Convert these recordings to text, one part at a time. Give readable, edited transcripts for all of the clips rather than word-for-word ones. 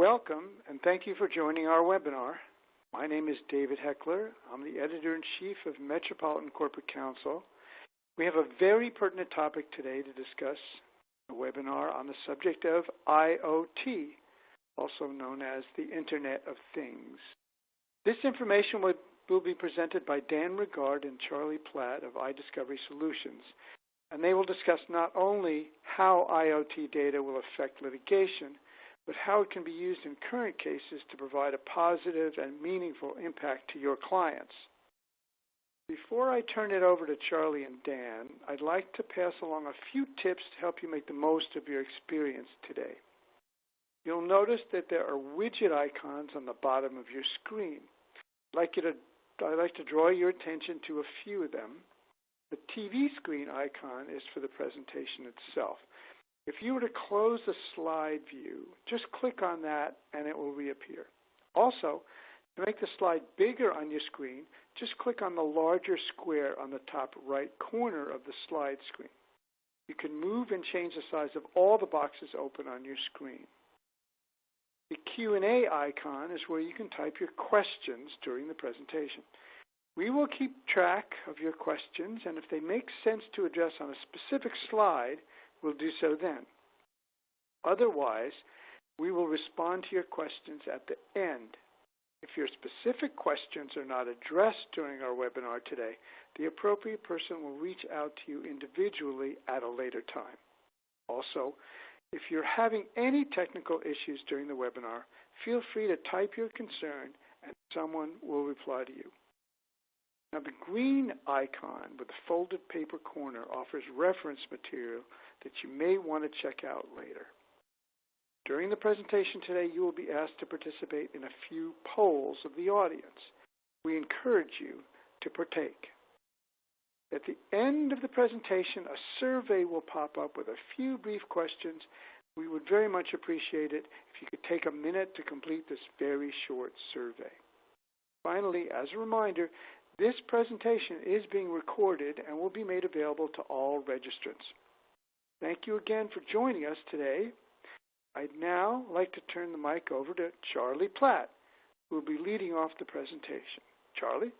Welcome, and thank you for joining our webinar. My name is David Heckler. I'm the Editor-in-Chief of Metropolitan Corporate Counsel. We have a very pertinent topic today to discuss, a webinar on the subject of IoT, also known as the Internet of Things. This information will be presented by Dan Regard and Charlie Platt of iDiscovery Solutions, and they will discuss not only how IoT data will affect litigation, but how it can be used in current cases to provide a positive and meaningful impact to your clients. Before I turn it over to Charlie and Dan, I'd like to pass along a few tips to help you make the most of your experience today. You'll notice that there are widget icons on the bottom of your screen. I'd like to draw your attention to a few of them. The TV screen icon is for the presentation itself. If you were to close the slide view, just click on that and it will reappear. Also, to make the slide bigger on your screen, just click on the larger square on the top right corner of the slide screen. You can move and change the size of all the boxes open on your screen. The Q&A icon is where you can type your questions during the presentation. We will keep track of your questions, and if they make sense to address on a specific slide, we'll do so then. Otherwise, we will respond to your questions at the end. If your specific questions are not addressed during our webinar today, the appropriate person will reach out to you individually at a later time. Also, if you're having any technical issues during the webinar, feel free to type your concern and someone will reply to you. Now, the green icon with the folded paper corner offers reference material that you may want to check out later. During the presentation today, you will be asked to participate in a few polls of the audience. We encourage you to partake. At the end of the presentation, a survey will pop up with a few brief questions. We would very much appreciate it if you could take a minute to complete this very short survey. Finally, as a reminder, this presentation is being recorded and will be made available to all registrants. Thank you again for joining us today. I'd now like to turn the mic over to Charlie Platt, who will be leading off the presentation. Charlie?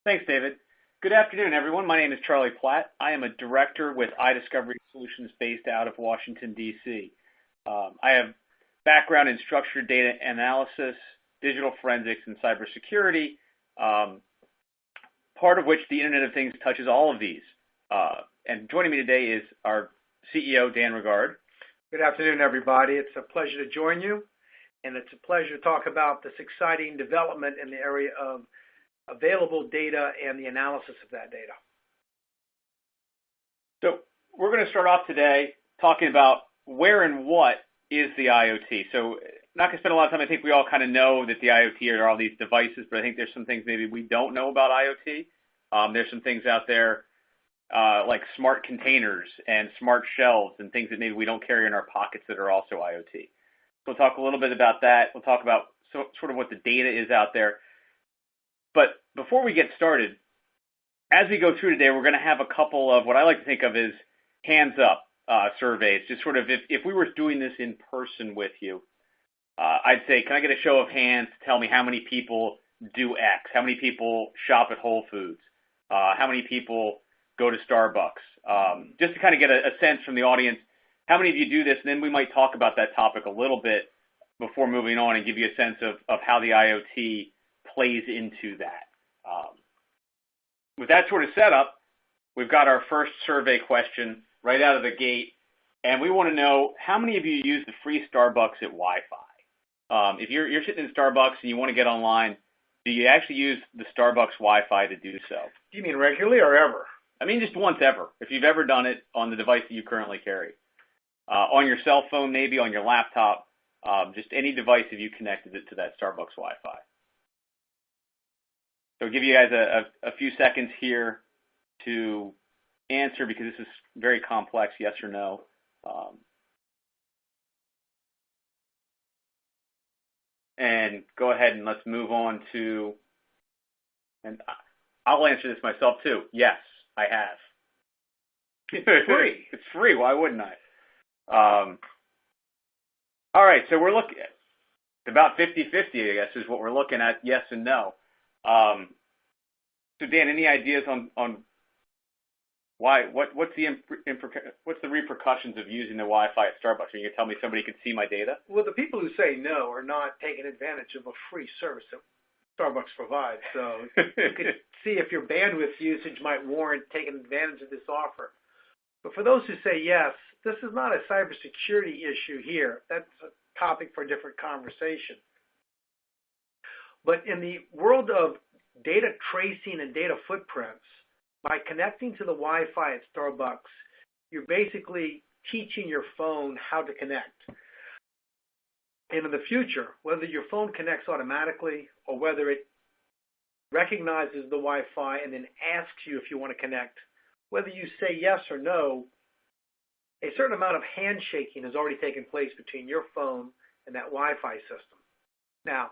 Thanks, David. Good afternoon, everyone. My name is Charlie Platt. I am a director with iDiscovery Solutions based out of Washington, D.C. I have background in structured data analysis, digital forensics, and cybersecurity, part of which the Internet of Things touches all of these. And joining me today is our CEO, Dan Regard. Good afternoon, everybody. It's a pleasure to join you, and it's a pleasure to talk about this exciting development in the area of available data and the analysis of that data. So we're going to start off today talking about where and what is the IoT. So not going to spend a lot of time. I think we all kind of know that the IoT are all these devices, but I think there's some things maybe we don't know about IoT. There's some things out there like smart containers and smart shelves and things that maybe we don't carry in our pockets that are also IoT. So we'll talk a little bit about that. We'll talk about sort of what the data is out there. But before we get started, as we go through today, we're going to have a couple of what I like to think of as hands up surveys. Just sort of if we were doing this in person with you, I'd say, can I get a show of hands to tell me how many people do X? How many people shop at Whole Foods? How many people go to Starbucks? Just to kind of get a sense from the audience, how many of you do this? And then we might talk about that topic a little bit before moving on and give you a sense of how the IoT plays into that. With that sort of setup, we've got our first survey question right out of the gate, and we want to know how many of you use the free Starbucks at Wi-Fi? If you're sitting in Starbucks and you want to get online, do you actually use the Starbucks Wi-Fi to do so? Do you mean regularly or ever? I mean just once ever, if you've ever done it on the device that you currently carry. On your cell phone, maybe on your laptop, just any device if you connected it to that Starbucks Wi-Fi. So I'll give you guys a few seconds here to answer because this is very complex, yes or no. And go ahead and let's move on to, and I'll answer this myself too. Yes, I have. It's free. It's free. Why wouldn't I? All right, so we're looking at about 50-50, I guess, is what we're looking at, yes and no. So Dan, any ideas on why? What's the repercussions of using the Wi-Fi at Starbucks? Are you gonna tell me somebody could see my data? Well, the people who say no are not taking advantage of a free service that Starbucks provides. So you could see if your bandwidth usage might warrant taking advantage of this offer. But for those who say yes, this is not a cybersecurity issue here. That's a topic for a different conversation. But in the world of data tracing and data footprints, by connecting to the Wi-Fi at Starbucks, you're basically teaching your phone how to connect. And in the future, whether your phone connects automatically or whether it recognizes the Wi-Fi and then asks you if you want to connect, whether you say yes or no, a certain amount of handshaking has already taken place between your phone and that Wi-Fi system. Now,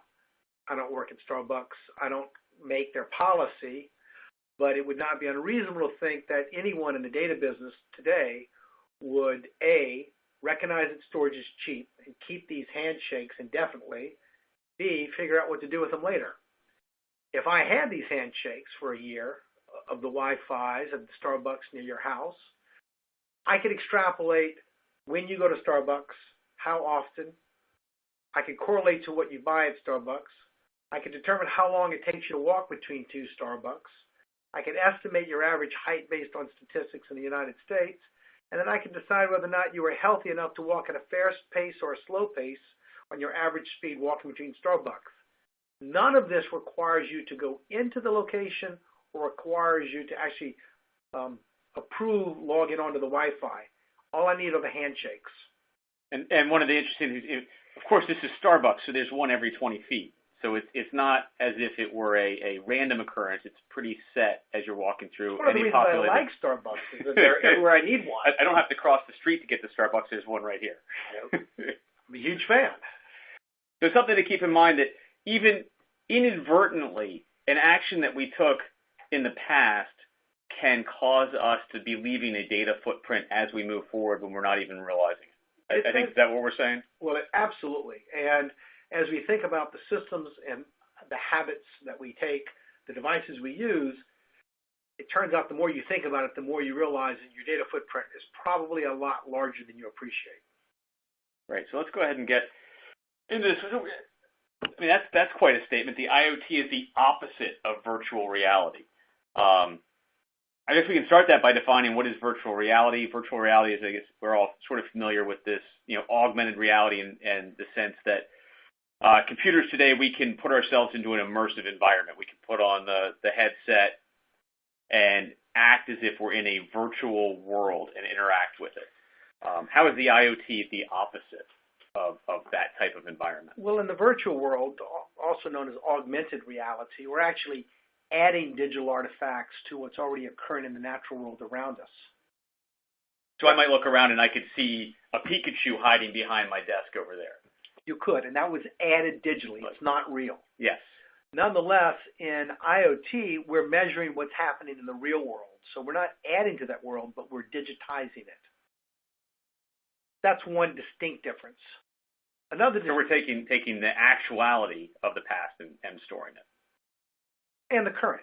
I don't work at Starbucks. I don't make their policy, but it would not be unreasonable to think that anyone in the data business today would, A, recognize that storage is cheap and keep these handshakes indefinitely, B, figure out what to do with them later. If I had these handshakes for a year of the Wi-Fi's at the Starbucks near your house, I could extrapolate when you go to Starbucks, how often. I could correlate to what you buy at Starbucks. I could determine how long it takes you to walk between two Starbucks. I could estimate your average height based on statistics in the United States. And then I could decide whether or not you are healthy enough to walk at a fast pace or a slow pace on your average speed walking between Starbucks. None of this requires you to go into the location or requires you to actually approve logging onto the Wi-Fi. All I need are the handshakes. And one of the interesting things, of course, this is Starbucks, so there's one every 20 feet. So it's not as if it were a random occurrence. It's pretty set as you're walking through any populated. I like Starbucks is that they're everywhere I need one. I don't have to cross the street to get to Starbucks. There's one right here. I'm a huge fan. So something to keep in mind that even inadvertently, an action that we took in the past can cause us to be leaving a data footprint as we move forward when we're not even realizing it. I think, is that what we're saying? Well, absolutely. And as we think about the systems and the habits that we take, the devices we use, it turns out the more you think about it, the more you realize that your data footprint is probably a lot larger than you appreciate. Right. So let's go ahead and get into this. I mean, that's quite a statement. The IoT is the opposite of virtual reality. I guess we can start that by defining what is virtual reality. Virtual reality is, I guess, we're all sort of familiar with this, augmented reality and the sense that computers today, we can put ourselves into an immersive environment. We can put on the headset and act as if we're in a virtual world and interact with it. How is the IoT the opposite of that type of environment? Well, in the virtual world, also known as augmented reality, we're actually adding digital artifacts to what's already occurring in the natural world around us. So I might look around and I could see a Pikachu hiding behind my desk over there. You could, and that was added digitally. It's not real. Yes. Nonetheless, in IoT, we're measuring what's happening in the real world. So we're not adding to that world, but we're digitizing it. That's one distinct difference. So we're taking the actuality of the past and storing it. And the current.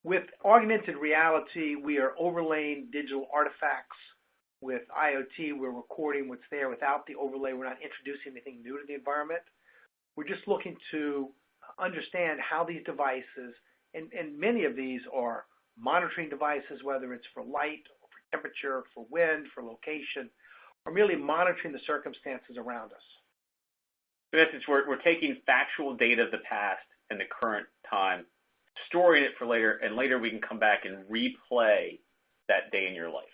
With augmented reality, we are overlaying digital artifacts. With IoT, we're recording what's there without the overlay. We're not introducing anything new to the environment. We're just looking to understand how these devices, and many of these are monitoring devices, whether it's for light, or for temperature, for wind, for location, or merely monitoring the circumstances around us. In essence, we're taking factual data of the past and the current time, storing it for later, and later we can come back and replay that day in your life.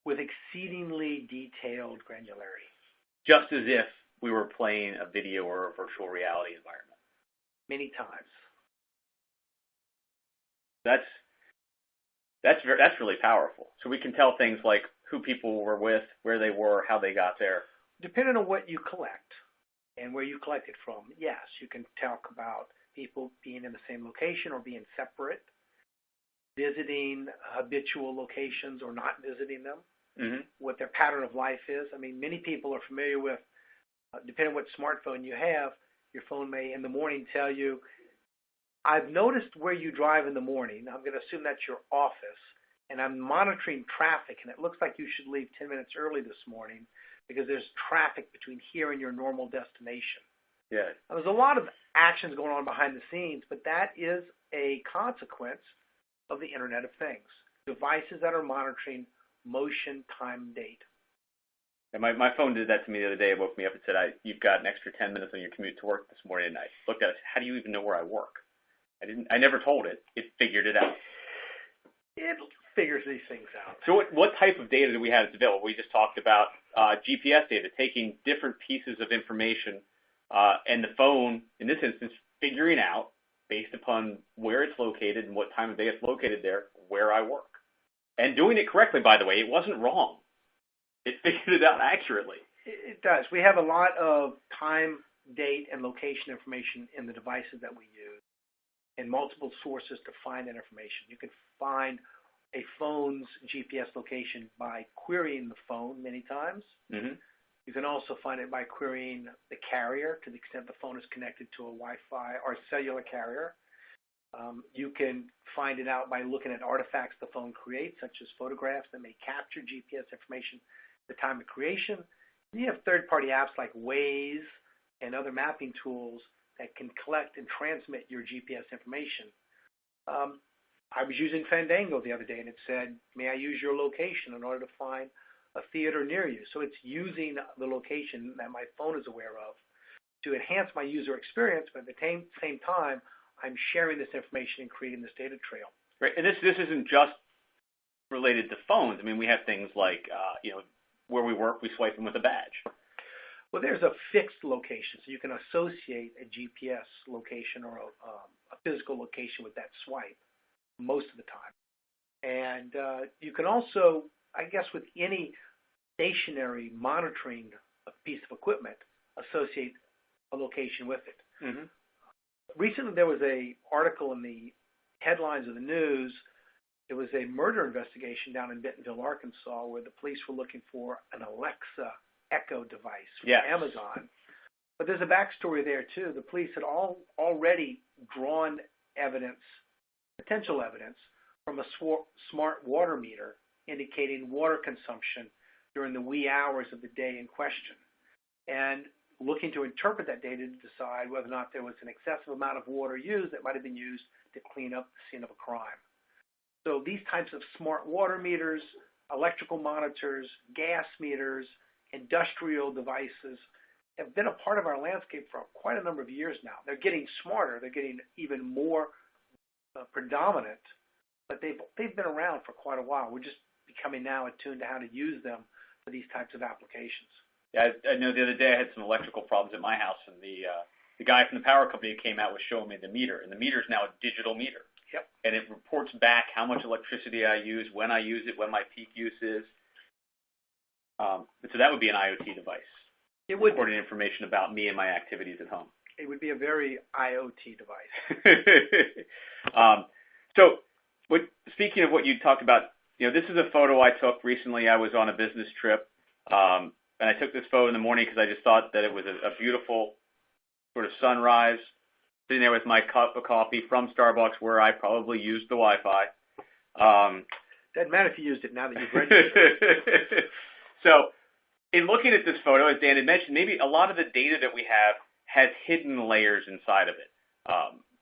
With exceedingly detailed granularity. Just as if we were playing a video or a virtual reality environment. Many times. That's really powerful. So we can tell things like who people were with, where they were, how they got there. Depending on what you collect and where you collect it from, yes, you can talk about people being in the same location or being separate, visiting habitual locations or not visiting them. what their pattern of life is. I mean, many people are familiar with, depending on what smartphone you have, your phone may in the morning tell you, I've noticed where you drive in the morning. I'm going to assume that's your office, and I'm monitoring traffic, and it looks like you should leave 10 minutes early this morning because there's traffic between here and your normal destination. Yeah. Now, there's a lot of actions going on behind the scenes, but that is a consequence of the Internet of Things. Devices that are monitoring motion, time, date. And my phone did that to me the other day. It woke me up and said, you've got an extra 10 minutes on your commute to work this morning. And I looked at it, how do you even know where I work? I never told it. It figured it out. It figures these things out. So what type of data do we have that's available? We just talked about GPS data, taking different pieces of information and the phone, in this instance, figuring out, based upon where it's located and what time of day it's located there, where I work. And doing it correctly, by the way. It wasn't wrong. It figured it out accurately. It does. We have a lot of time, date, and location information in the devices that we use, and multiple sources to find that information. You can find a phone's GPS location by querying the phone many times. Mm-hmm. You can also find it by querying the carrier to the extent the phone is connected to a Wi-Fi or cellular carrier. You can find it out by looking at artifacts the phone creates, such as photographs that may capture GPS information at the time of creation. And you have third-party apps like Waze and other mapping tools that can collect and transmit your GPS information. I was using Fandango the other day, and it said, may I use your location in order to find a theater near you? So it's using the location that my phone is aware of to enhance my user experience, but at the same time, I'm sharing this information and creating this data trail. Right, and this isn't just related to phones. I mean, we have things like, where we work, we swipe them with a badge. Well, there's a fixed location, so you can associate a GPS location or a physical location with that swipe most of the time. And you can also, I guess, with any stationary monitoring a piece of equipment, associate a location with it. Mm-hmm. Recently, there was an article in the headlines of the news. It was a murder investigation down in Bentonville, Arkansas, where the police were looking for an Alexa Echo device from Amazon. But there's a backstory there, too. The police had already drawn evidence, potential evidence, from a smart water meter indicating water consumption during the wee hours of the day in question, and looking to interpret that data to decide whether or not there was an excessive amount of water used that might have been used to clean up the scene of a crime. So these types of smart water meters, electrical monitors, gas meters, industrial devices have been a part of our landscape for quite a number of years now. They're getting smarter. They're getting even more predominant, but they've been around for quite a while. We're just becoming now attuned to how to use them for these types of applications. Yeah, I know the other day I had some electrical problems at my house, and the guy from the power company came out was showing me the meter, and the meter is now a digital meter. Yep. And it reports back how much electricity I use, when I use it, when my peak use is. So that would be an IoT device. It would reporting information about me and my activities at home. It would be a very IoT device. Speaking of what you talked about, this is a photo I took recently. I was on a business trip, and I took this photo in the morning because I just thought that it was a beautiful sort of sunrise, sitting there with my cup of coffee from Starbucks, where I probably used the Wi-Fi. Doesn't matter if you used it now that you've registered. So, in looking at this photo, as Dan had mentioned, maybe a lot of the data that we have has hidden layers inside of it.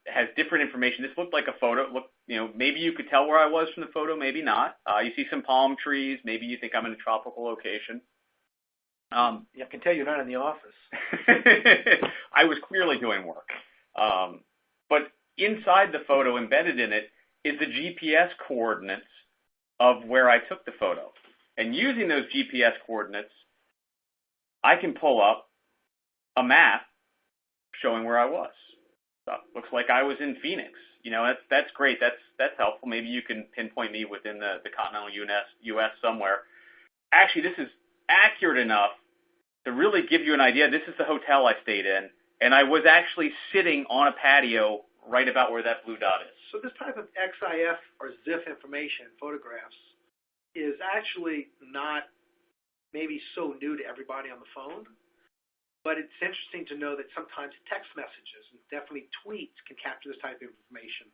It has different information. This looked like a photo. Maybe you could tell where I was from the photo, maybe not. You see some palm trees. Maybe you think I'm in a tropical location. I can tell you're not in the office. I was clearly doing work. But inside the photo, embedded in it, is the GPS coordinates of where I took the photo. And using those GPS coordinates, I can pull up a map showing where I was. So looks like I was in Phoenix. That's great. That's helpful. Maybe you can pinpoint me within the continental U.S. somewhere. Actually, this is accurate enough to really give you an idea. This is the hotel I stayed in, and I was actually sitting on a patio right about where that blue dot is. So this type of XIF or ZIF information, photographs, is actually not maybe so new to everybody on the phone, but it's interesting to know that sometimes text messages and definitely tweets can capture this type of information.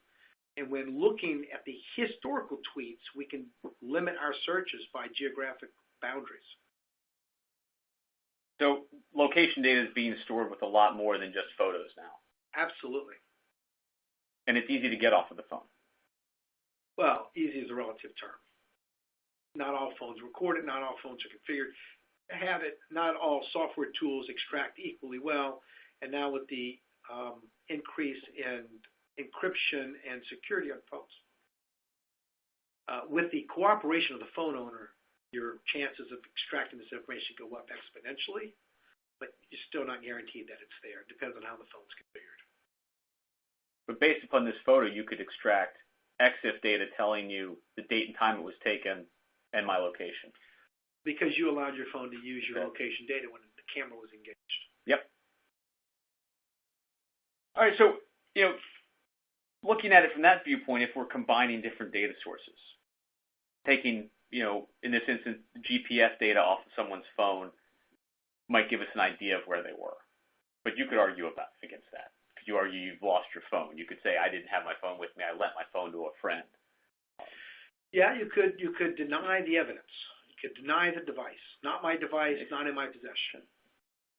And when looking at the historical tweets, we can limit our searches by geographic boundaries. So location data is being stored with a lot more than just photos now. Absolutely. And it's easy to get off of the phone. Well, easy is a relative term. Not all phones record it. Not all phones are configured to have it. Not all software tools extract equally well. And now with the increase in encryption and security on phones, with the cooperation of the phone owner, your chances of extracting this information go up exponentially, but you're still not guaranteed that it's there. It depends on how the phone's configured. But based upon this photo, you could extract EXIF data telling you the date and time it was taken and my location. Because you allowed your phone to use your location data when the camera was engaged. Yep. All right, so, looking at it from that viewpoint, if we're combining different data sources, taking, in this instance, GPS data off of someone's phone might give us an idea of where they were. But you could argue against that. You argue you've lost your phone. You could say, I didn't have my phone with me. I lent my phone to a friend. Yeah, you could deny the evidence. You could deny the device. Not my device, not in my possession.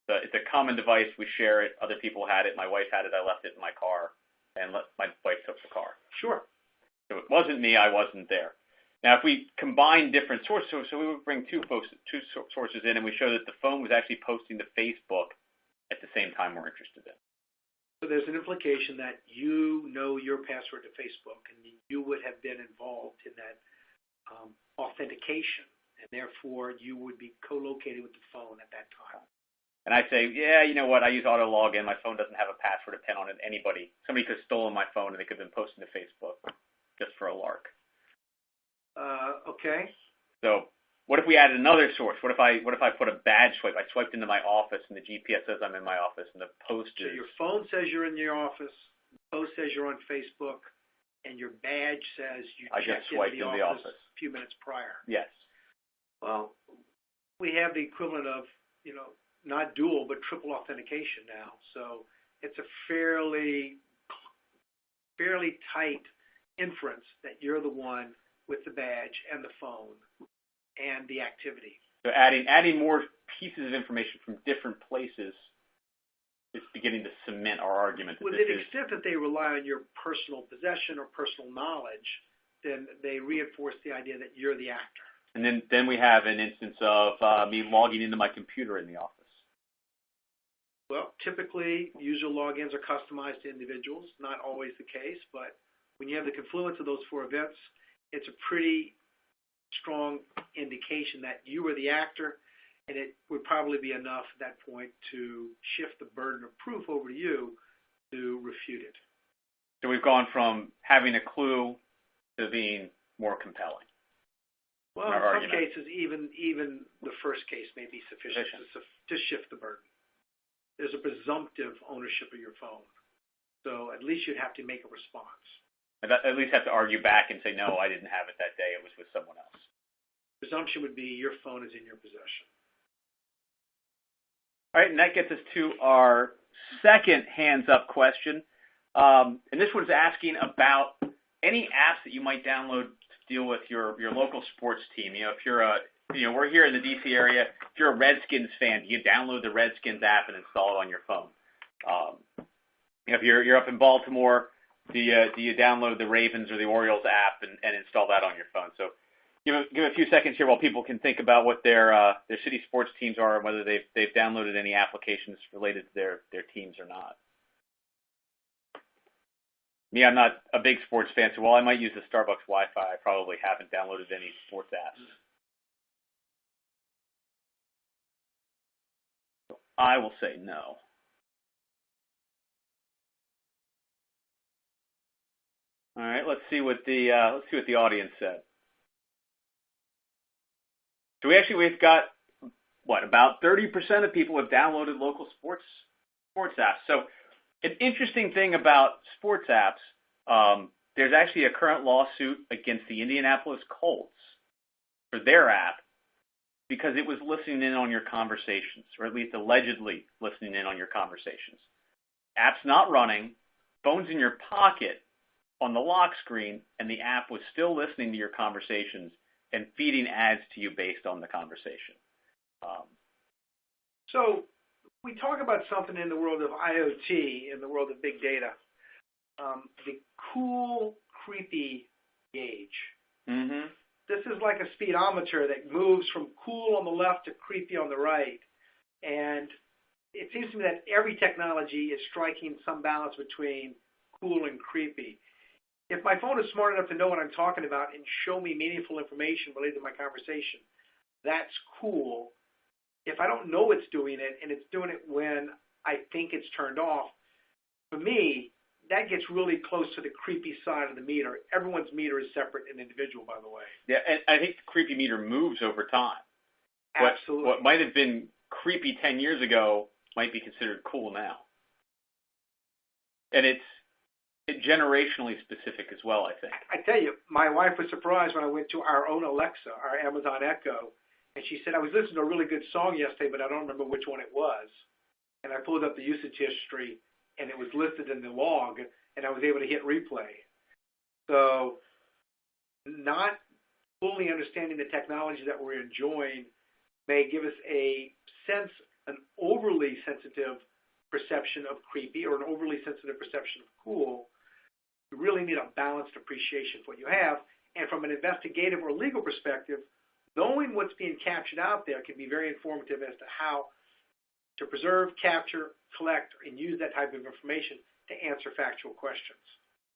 It's a common device. We share it. Other people had it. My wife had it. I left it in my car, and my wife took the car. Sure. So it wasn't me. I wasn't there. Now, if we combine different sources, so we would bring two sources in, and we show that the phone was actually posting to Facebook at the same time we're interested in. So there's an implication that you know your password to Facebook, and you would have been involved in that authentication, and therefore you would be co-located with the phone at that time. And I say, yeah, you know what? I use auto login. My phone doesn't have a password or PIN on it. Somebody could have stolen my phone, and they could have been posting to Facebook just for a lark. Okay. So what if we added another source? What if I put a badge swipe? I swiped into my office, and the GPS says I'm in my office, and the post So is... your phone says you're in your office, the post says you're on Facebook, and your badge says you checked into the office a few minutes prior. Yes. Well, we have the equivalent of, not dual, but triple authentication now. So it's a fairly tight inference that you're the one with the badge and the phone and the activity. So adding more pieces of information from different places is beginning to cement our argument. Well, to the extent that they rely on your personal possession or personal knowledge, then they reinforce the idea that you're the actor. And then we have an instance of me logging into my computer in the office. Well, typically, user logins are customized to individuals. Not always the case, but when you have the confluence of those four events, it's a pretty strong indication that you were the actor, and it would probably be enough at that point to shift the burden of proof over to you to refute it. So we've gone from having a clue to being more compelling. Well, in some cases, even the first case may be sufficient to shift the burden. There's a presumptive ownership of your phone, so at least you'd have to make a response. At least have to argue back and say, no, I didn't have it that day. It was with someone else. Presumption would be your phone is in your possession. All right, and that gets us to our second hands-up question. And this one's asking about any apps that you might download to deal with your local sports team. If you're we're here in the D.C. area. If you're a Redskins fan, you download the Redskins app and install it on your phone. If you're up in Baltimore, do you download the Ravens or the Orioles app and install that on your phone? So give a few seconds here while people can think about what their city sports teams are and whether they've downloaded any applications related to their teams or not. Me, I'm not a big sports fan, so while I might use the Starbucks Wi-Fi, I probably haven't downloaded any sports apps. So I will say no. All right, let's see what the audience said. So we've got about 30% of people have downloaded local sports apps. So an interesting thing about sports apps, there's actually a current lawsuit against the Indianapolis Colts for their app because it was listening in on your conversations, or at least allegedly listening in on your conversations. App's not running, phone's in your pocket on the lock screen, and the app was still listening to your conversations and feeding ads to you based on the conversation. So we talk about something in the world of IoT, in the world of big data, the cool, creepy gauge. Mm-hmm. This is like a speedometer that moves from cool on the left to creepy on the right. And it seems to me that every technology is striking some balance between cool and creepy. If my phone is smart enough to know what I'm talking about and show me meaningful information related to my conversation, that's cool. If I don't know it's doing it and it's doing it when I think it's turned off, for me, that gets really close to the creepy side of the meter. Everyone's meter is separate and individual, by the way. Yeah, and I think the creepy meter moves over time. Absolutely. What might have been creepy 10 years ago might be considered cool now. And it's generationally specific as well, I think. I tell you, my wife was surprised when I went to our own Alexa, our Amazon Echo, and she said, I was listening to a really good song yesterday, but I don't remember which one it was. And I pulled up the usage history, and it was listed in the log, and I was able to hit replay. So not fully understanding the technology that we're enjoying may give us an overly sensitive perception of creepy or an overly sensitive perception of cool. You really need a balanced appreciation for what you have. And from an investigative or legal perspective, knowing what's being captured out there can be very informative as to how to preserve, capture, collect, and use that type of information to answer factual questions.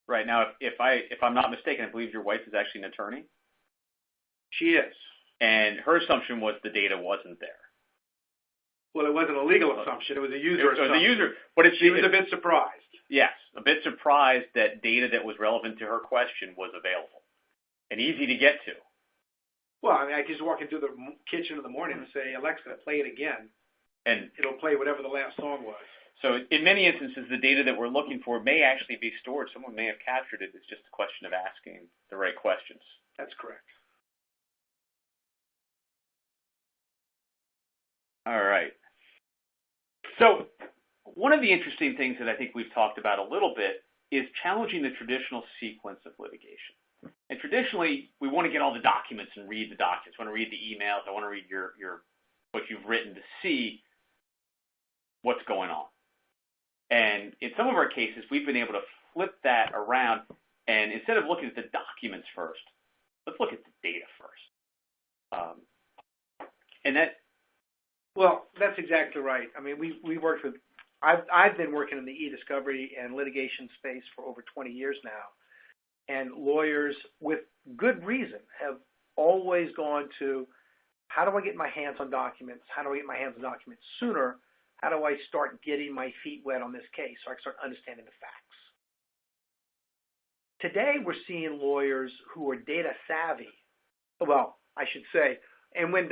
Right. Now, if I'm not mistaken, I believe your wife is actually an attorney? She is. And her assumption was the data wasn't there. Well, it wasn't a legal assumption. It was a user assumption. She was a bit surprised. Yes, a bit surprised that data that was relevant to her question was available and easy to get to. Well, I mean, I just walk into the kitchen in the morning and say, Alexa, play it again. And it'll play whatever the last song was. So in many instances, the data that we're looking for may actually be stored. Someone may have captured it. It's just a question of asking the right questions. That's correct. All right. So one of the interesting things that I think we've talked about a little bit is challenging the traditional sequence of litigation. And traditionally, we want to get all the documents and read the documents. I want to read the emails. I want to read your what you've written to see what's going on. And in some of our cases, we've been able to flip that around. And instead of looking at the documents first, let's look at the data first. Well, that's exactly right. I mean, we worked with. I've been working in the e-discovery and litigation space for over 20 years now, and lawyers, with good reason, have always gone to, how do I get my hands on documents? How do I get my hands on documents sooner? How do I start getting my feet wet on this case so I can start understanding the facts? Today, we're seeing lawyers who are data savvy. Well, I should say, and when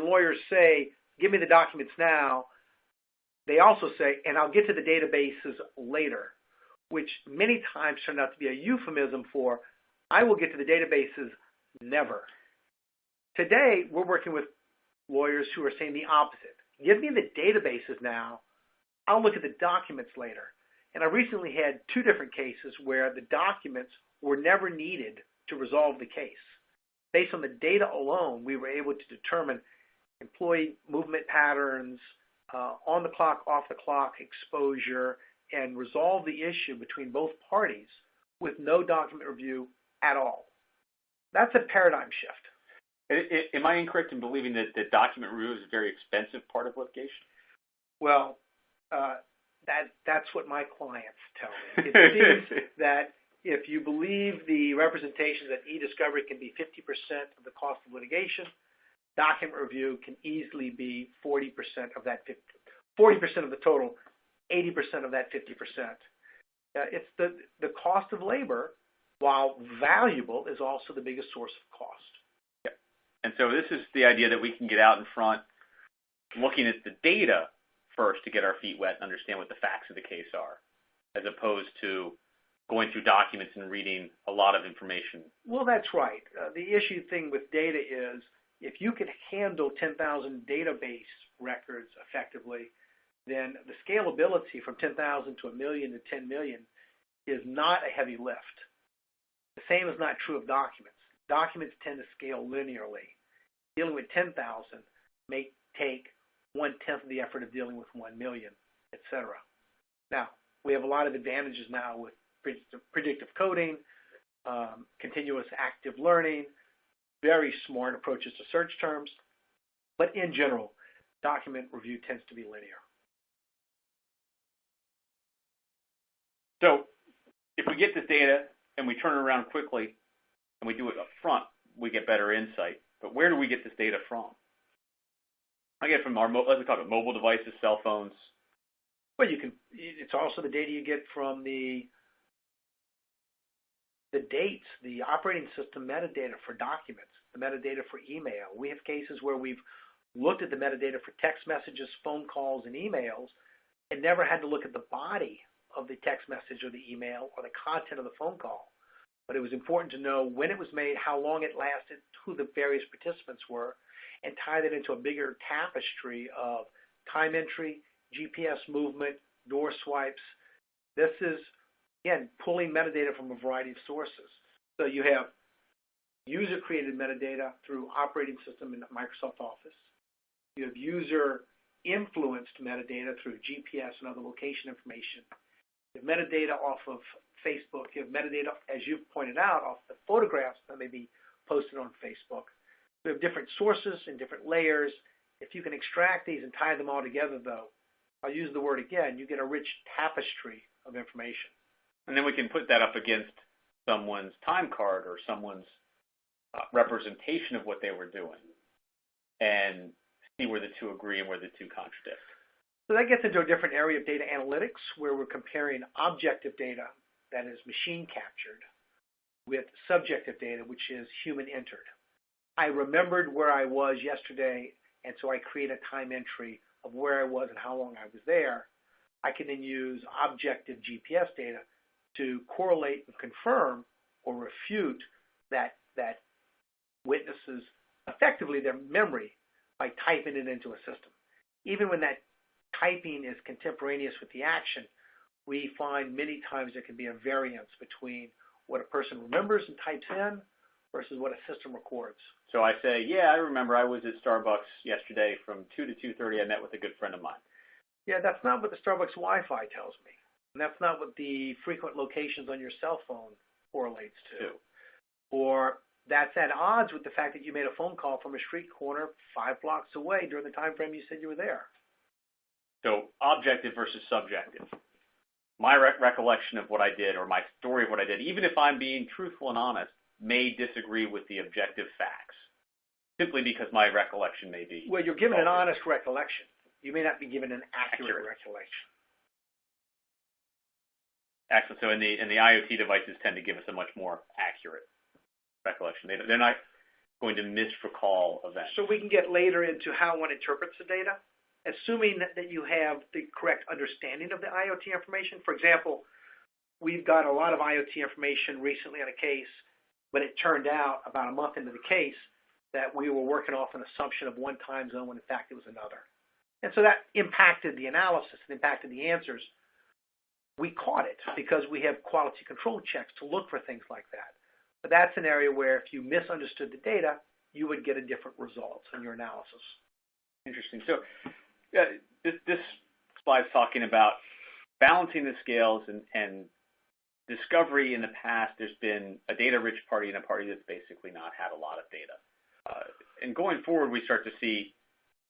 lawyers say, give me the documents now, they also say, and I'll get to the databases later, which many times turned out to be a euphemism for, I will get to the databases never. Today, we're working with lawyers who are saying the opposite. Give me the databases now. I'll look at the documents later. And I recently had two different cases where the documents were never needed to resolve the case. Based on the data alone, we were able to determine employee movement patterns, on the clock, off the clock exposure, and resolve the issue between both parties with no document review at all. That's a paradigm shift. Am I incorrect in believing that the document review is a very expensive part of litigation? Well, that's what my clients tell me. It seems that if you believe the representation that e-discovery can be 50% of the cost of litigation, document review can easily be 40% of that 40% of the total, 80% of that 50%. It's the cost of labor, while valuable, is also the biggest source of cost. Yeah. And so this is the idea that we can get out in front, looking at the data first to get our feet wet and understand what the facts of the case are, as opposed to going through documents and reading a lot of information. Well, that's right. The issue thing with data is if you can handle 10,000 database records effectively, then the scalability from 10,000 to a million to 10 million is not a heavy lift. The same is not true of documents. Documents tend to scale linearly. Dealing with 10,000 may take 1/10 of the effort of dealing with 1 million, etc. Now, we have a lot of advantages now with predictive coding, continuous active learning, very smart approaches to search terms. But in general, document review tends to be linear. So if we get this data and we turn it around quickly and we do it up front, we get better insight. But where do we get this data from? I get it from our, like we talked about, mobile devices, cell phones. Well, it's also the data you get from the dates, the operating system metadata for documents, the metadata for email. We have cases where we've looked at the metadata for text messages, phone calls, and emails, and never had to look at the body of the text message or the email or the content of the phone call. But it was important to know when it was made, how long it lasted, who the various participants were, and tie that into a bigger tapestry of time entry, GPS movement, door swipes. This is, again, pulling metadata from a variety of sources. So you have user-created metadata through operating system in Microsoft Office. You have user-influenced metadata through GPS and other location information. You have metadata off of Facebook. You have metadata, as you've pointed out, off the photographs that may be posted on Facebook. We have different sources and different layers. If you can extract these and tie them all together, though, I'll use the word again, you get a rich tapestry of information. And then we can put that up against someone's time card or someone's representation of what they were doing and see where the two agree and where the two contradict. So that gets into a different area of data analytics where we're comparing objective data, that is machine captured, with subjective data, which is human entered. I remembered where I was yesterday, and so I create a time entry of where I was and how long I was there. I can then use objective GPS data to correlate and confirm or refute that witnesses effectively their memory by typing it into a system. Even when that typing is contemporaneous with the action, we find many times there can be a variance between what a person remembers and types in versus what a system records. So I say, yeah, I remember I was at Starbucks yesterday from 2 to 2:30. I met with a good friend of mine. Yeah, that's not what the Starbucks Wi-Fi tells me. And that's not what the frequent locations on your cell phone correlates to. Or that's at odds with the fact that you made a phone call from a street corner 5 blocks away during the time frame you said you were there. So objective versus subjective. My recollection of what I did or my story of what I did, even if I'm being truthful and honest, may disagree with the objective facts, simply because my recollection may be. Well, you're given an honest recollection. You may not be given an accurate recollection. Excellent. So in the IoT devices tend to give us a much more accurate recollection. They're not going to misrecall events. So we can get later into how one interprets the data, assuming that you have the correct understanding of the IoT information. For example, we've got a lot of IoT information recently on a case, but it turned out about a month into the case that we were working off an assumption of one time zone when in fact it was another. And so that impacted the analysis and impacted the answers. We caught it because we have quality control checks to look for things like that. But that's an area where if you misunderstood the data, you would get a different result in your analysis. Interesting. So this slide's talking about balancing the scales and discovery. In the past, there's been a data-rich party and a party that's basically not had a lot of data. And going forward, we start to see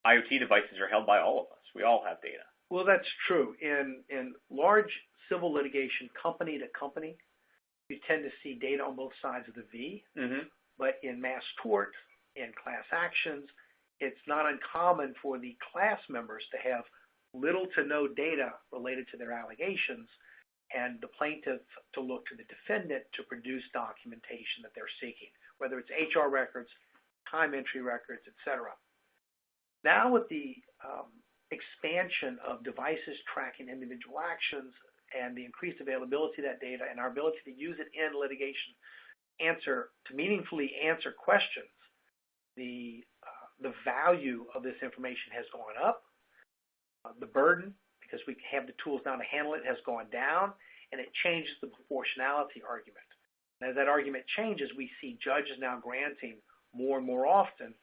IoT devices are held by all of us. We all have data. Well, that's true. In large civil litigation, company to company, you tend to see data on both sides of the V. Mm-hmm. But in mass tort and class actions, it's not uncommon for the class members to have little to no data related to their allegations and the plaintiff to look to the defendant to produce documentation that they're seeking, whether it's HR records, time entry records, etc. Now with the expansion of devices tracking individual actions, and the increased availability of that data and our ability to use it in litigation to meaningfully answer questions, the value of this information has gone up. The burden, because we have the tools now to handle it, has gone down, and it changes the proportionality argument. And as that argument changes, we see judges now granting more and more often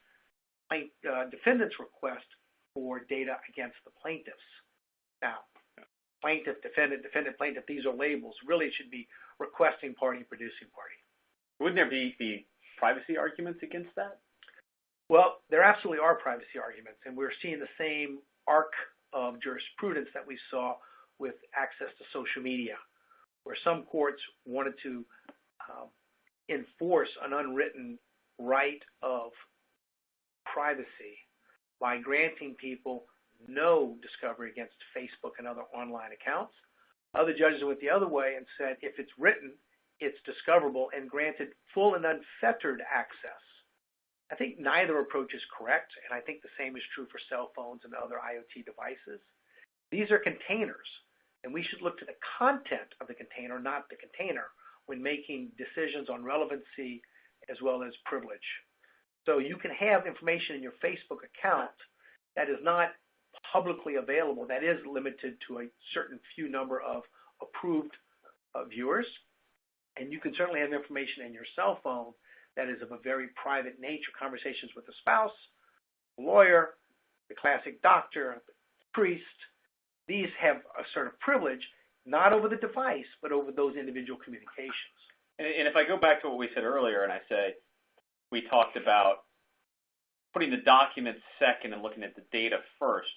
defendants' request for data against the plaintiffs. Now, plaintiff, defendant, plaintiff, these are labels. Really, it should be requesting party and producing party. Wouldn't there be privacy arguments against that? Well, there absolutely are privacy arguments, and we're seeing the same arc of jurisprudence that we saw with access to social media, where some courts wanted to enforce an unwritten right of privacy by granting people no discovery against Facebook and other online accounts. Other judges went the other way and said if it's written, it's discoverable, and granted full and unfettered access. I think neither approach is correct, and I think the same is true for cell phones and other IoT devices. These are containers, and we should look to the content of the container, not the container, when making decisions on relevancy as well as privilege. So you can have information in your Facebook account that is not publicly available, that is limited to a certain few number of approved viewers, and you can certainly have information in your cell phone that is of a very private nature, conversations with a spouse, a lawyer, the classic doctor, the priest. These have a sort of privilege, not over the device, but over those individual communications. And if I go back to what we said earlier, and I say we talked about putting the document second and looking at the data first,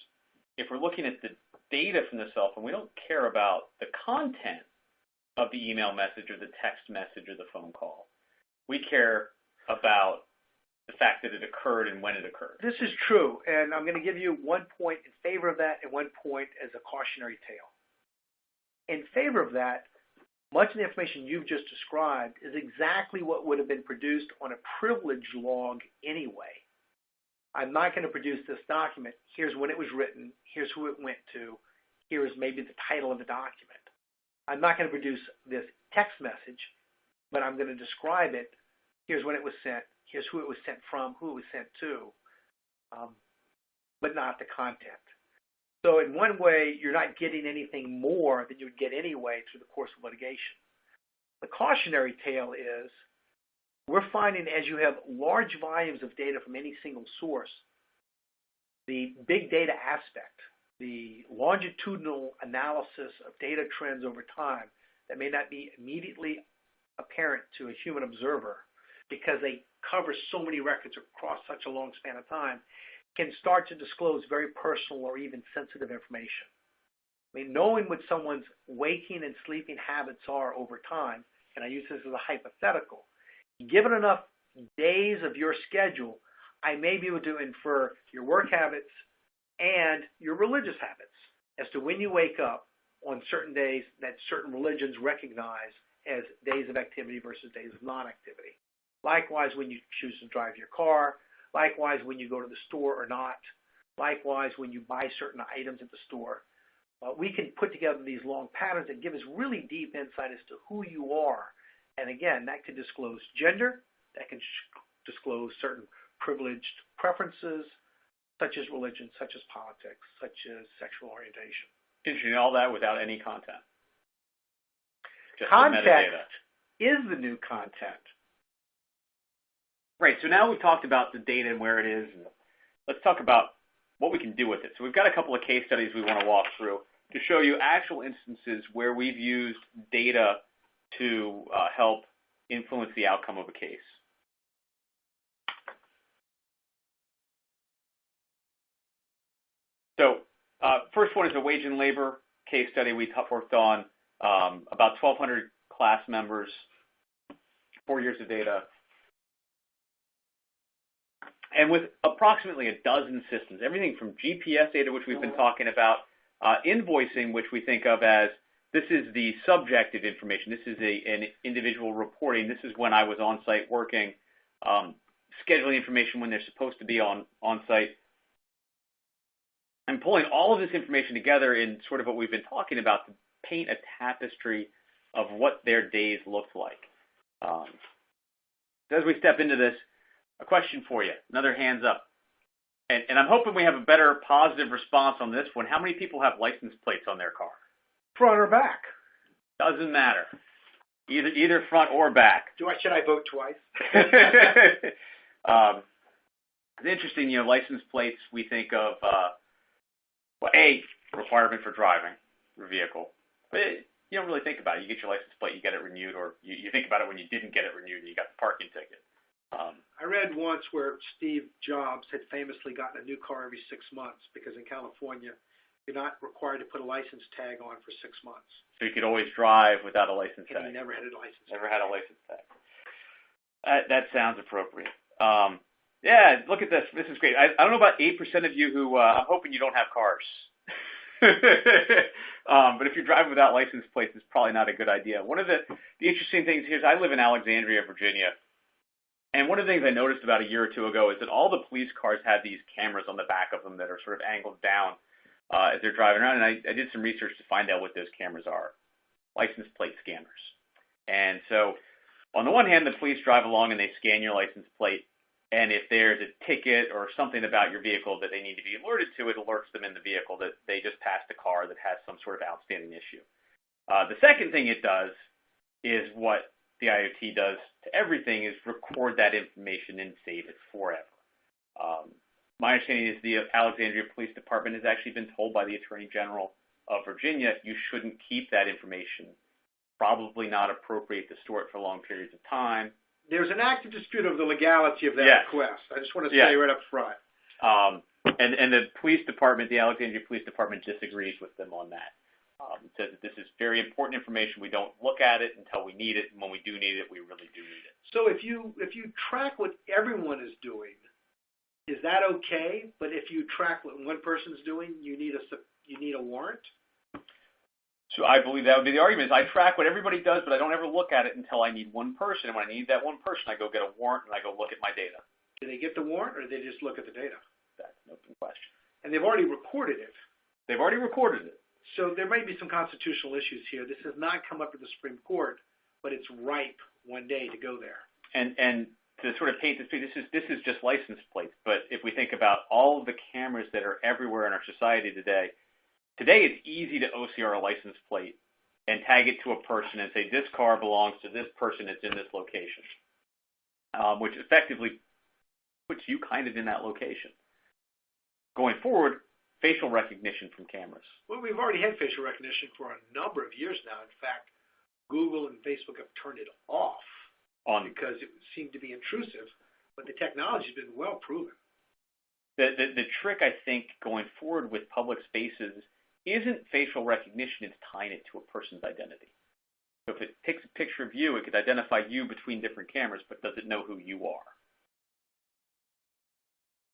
if we're looking at the data from the cell phone, we don't care about the content of the email message or the text message or the phone call. We care about the fact that it occurred and when it occurred. This is true, and I'm going to give you 1 point in favor of that and 1 point as a cautionary tale. In favor of that, much of the information you've just described is exactly what would have been produced on a privilege log anyway. I'm not going to produce this document. Here's when it was written. Here's who it went to. Here's maybe the title of the document. I'm not going to produce this text message, but I'm going to describe it. Here's when it was sent. Here's who it was sent from, who it was sent to, but not the content. So in one way, you're not getting anything more than you would get anyway through the course of litigation. The cautionary tale is we're finding as you have large volumes of data from any single source, the big data aspect, the longitudinal analysis of data trends over time that may not be immediately apparent to a human observer because they cover so many records across such a long span of time, can start to disclose very personal or even sensitive information. I mean, knowing what someone's waking and sleeping habits are over time, and I use this as a hypothetical, given enough days of your schedule, I may be able to infer your work habits and your religious habits as to when you wake up on certain days that certain religions recognize as days of activity versus days of non-activity. Likewise, when you choose to drive your car. Likewise, when you go to the store or not. Likewise, when you buy certain items at the store. We can put together these long patterns that give us really deep insight as to who you are. And again, that could disclose gender. That can disclose certain privileged preferences, such as religion, such as politics, such as sexual orientation. Interesting, all that without any content. Just context is the new content. Right, so now we've talked about the data and where it is. Let's talk about what we can do with it. So we've got a couple of case studies we want to walk through to show you actual instances where we've used data to help influence the outcome of a case. So first one is a wage and labor case study we worked on, about 1,200 class members, 4 years of data. And with approximately a dozen systems, everything from GPS data, which we've been talking about, invoicing, which we think of as this is the subjective information. This is an individual reporting. This is when I was on site working, scheduling information when they're supposed to be on site. And pulling all of this information together in sort of what we've been talking about paint a tapestry of what their days looked like. As we step into this, a question for you. Another hands up. And I'm hoping we have a better positive response on this one. How many people have license plates on their car? Front or back? Doesn't matter. Either front or back. Should I vote twice? It's interesting, license plates, we think of, A, requirement for driving your vehicle. But you don't really think about it. You get your license plate, you get it renewed, or you think about it when you didn't get it renewed and you got the parking ticket. I read once where Steve Jobs had famously gotten a new car every 6 months because in California, you're not required to put a license tag on for 6 months. So you could always drive without a license tag. And he never had a license tag. Never had a license tag. That sounds appropriate. Yeah, look at this. This is great. I don't know about 8% of you who, I'm hoping you don't have cars. But if you're driving without license plates, it's probably not a good idea. One of the interesting things here is I live in Alexandria, Virginia. And one of the things I noticed about a year or two ago is that all the police cars had these cameras on the back of them that are sort of angled down as they're driving around. And I did some research to find out what those cameras are. License plate scanners. And so on the one hand, the police drive along and they scan your license plate. And if there's a ticket or something about your vehicle that they need to be alerted to, it alerts them in the vehicle that they just passed a car that has some sort of outstanding issue. The second thing it does is what the IoT does to everything is record that information and save it forever. My understanding is the Alexandria Police Department has actually been told by the Attorney General of Virginia you shouldn't keep that information. Probably not appropriate to store it for long periods of time. There's an active dispute over the legality of that request. I just want to say right up front. And the police department, the Alexandria Police Department, disagrees with them on that. Says that this is very important information. We don't look at it until we need it, and when we do need it, we really do need it. So if you track what everyone is doing, is that okay? But if you track what one person's doing, you need a warrant? So I believe that would be the argument. Is I track what everybody does, but I don't ever look at it until I need one person. And when I need that one person, I go get a warrant and I go look at my data. Do they get the warrant, or do they just look at the data? That's an open question. And they've already recorded it. They've already recorded it. So there may be some constitutional issues here. This has not come up to the Supreme Court, but it's ripe one day to go there. And to sort of paint this picture, this is just license plates. But if we think about all of the cameras that are everywhere in our society today it's easy to OCR a license plate and tag it to a person and say this car belongs to this person that's in this location, which effectively puts you kind of in that location. Going forward, facial recognition from cameras. Well, we've already had facial recognition for a number of years now. In fact, Google and Facebook have turned it off because it seemed to be intrusive, but the technology has been well proven. The trick, I think, going forward with public spaces isn't facial recognition, it's tying it to a person's identity. So if it takes a picture of you, it could identify you between different cameras, but does it know who you are?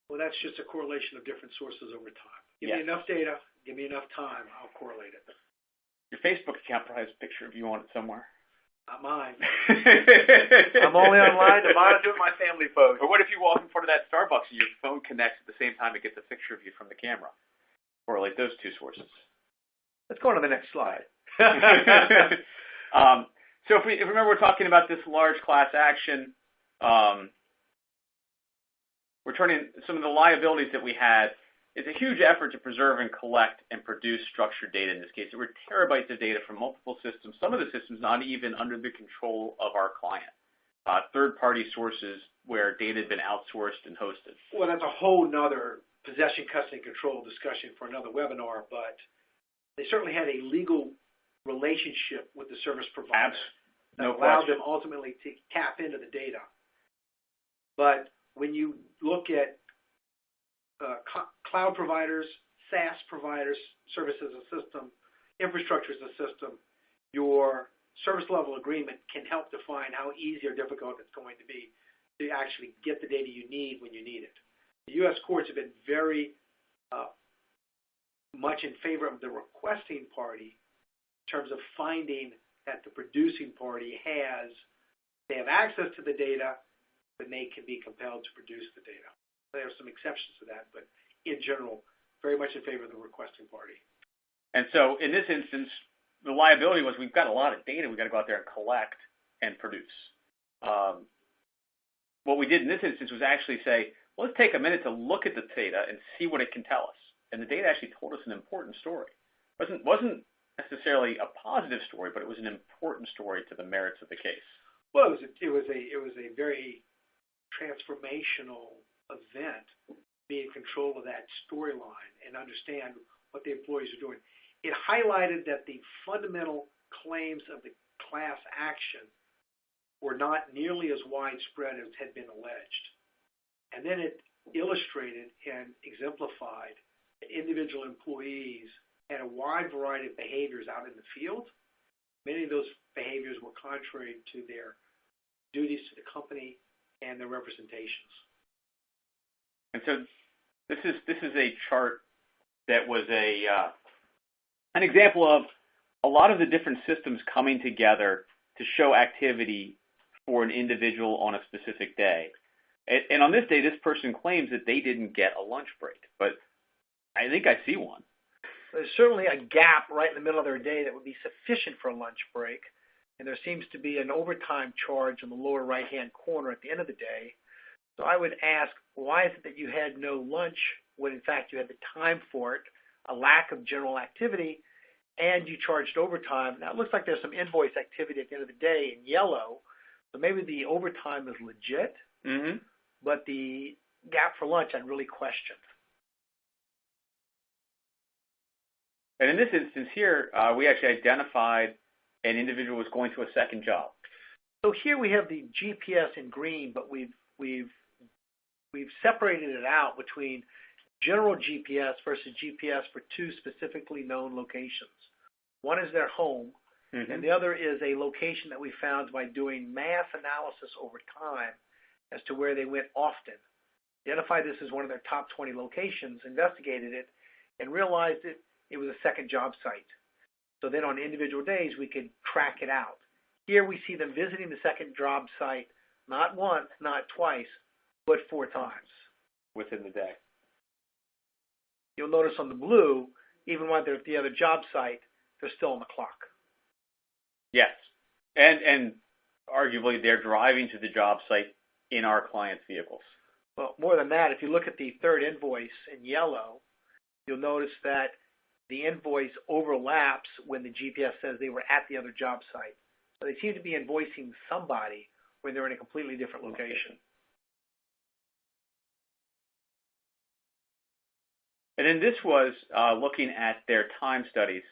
Well, that's just a correlation of different sources over time. Give me enough data, give me enough time, I'll correlate it. Your Facebook account probably has a picture of you on it somewhere. Not mine. I'm only online to monitor my family posts. Or what if you walk in front of that Starbucks and your phone connects at the same time it gets a picture of you from the camera? Correlate those two sources. Let's go on to the next slide. So if we remember, we're talking about this large class action. We're turning some of the liabilities that we had. It's a huge effort to preserve and collect and produce structured data in this case. There were terabytes of data from multiple systems, some of the systems not even under the control of our client. Third-party sources where data had been outsourced and hosted. Well, that's a whole nother possession, custody, and control discussion for another webinar, but they certainly had a legal relationship with the service provider that allowed them ultimately to tap into the data. But when you look at cloud providers, SaaS providers, service as a system, infrastructure as a system, your service level agreement can help define how easy or difficult it's going to be to actually get the data you need when you need it. The U.S. courts have been very much in favor of the requesting party in terms of finding that the producing party they have access to the data, then they can be compelled to produce the data. There are some exceptions to that, but in general, very much in favor of the requesting party. And so in this instance, the liability was we've got a lot of data we've got to go out there and collect and produce. What we did in this instance was actually say, well, let's take a minute to look at the data and see what it can tell us. And the data actually told us an important story. Wasn't necessarily a positive story, but it was an important story to the merits of the case. Well, it was a very transformational event, be in control of that storyline and understand what the employees are doing. It highlighted that the fundamental claims of the class action were not nearly as widespread as had been alleged. And then it illustrated and exemplified that individual employees had a wide variety of behaviors out in the field. Many of those behaviors were contrary to their duties to the company and their representations. And so this is a chart that was an example of a lot of the different systems coming together to show activity for an individual on a specific day. And on this day, this person claims that they didn't get a lunch break, but I think I see one. There's certainly a gap right in the middle of their day that would be sufficient for a lunch break, and there seems to be an overtime charge in the lower right-hand corner at the end of the day. So I would ask, why is it that you had no lunch when in fact you had the time for it, a lack of general activity, and you charged overtime? Now it looks like there's some invoice activity at the end of the day in yellow, so maybe the overtime is legit, but the gap for lunch I'd really question. And in this instance here, we actually identified an individual was going to a second job. So here we have the GPS in green, but we've separated it out between general GPS versus GPS for two specifically known locations. One is their home, and the other is a location that we found by doing mass analysis over time as to where they went often. Identified this as one of their top 20 locations, investigated it, and realized it was a second job site. So then on individual days, we could track it out. Here we see them visiting the second job site, not once, not twice, but 4 times. Within the day. You'll notice on the blue, even when they're at the other job site, they're still on the clock. Yes. And arguably they're driving to the job site in our clients' vehicles. Well, more than that, if you look at the third invoice in yellow, you'll notice that the invoice overlaps when the GPS says they were at the other job site. So they seem to be invoicing somebody when they're in a completely different location. And then this was looking at their time studies.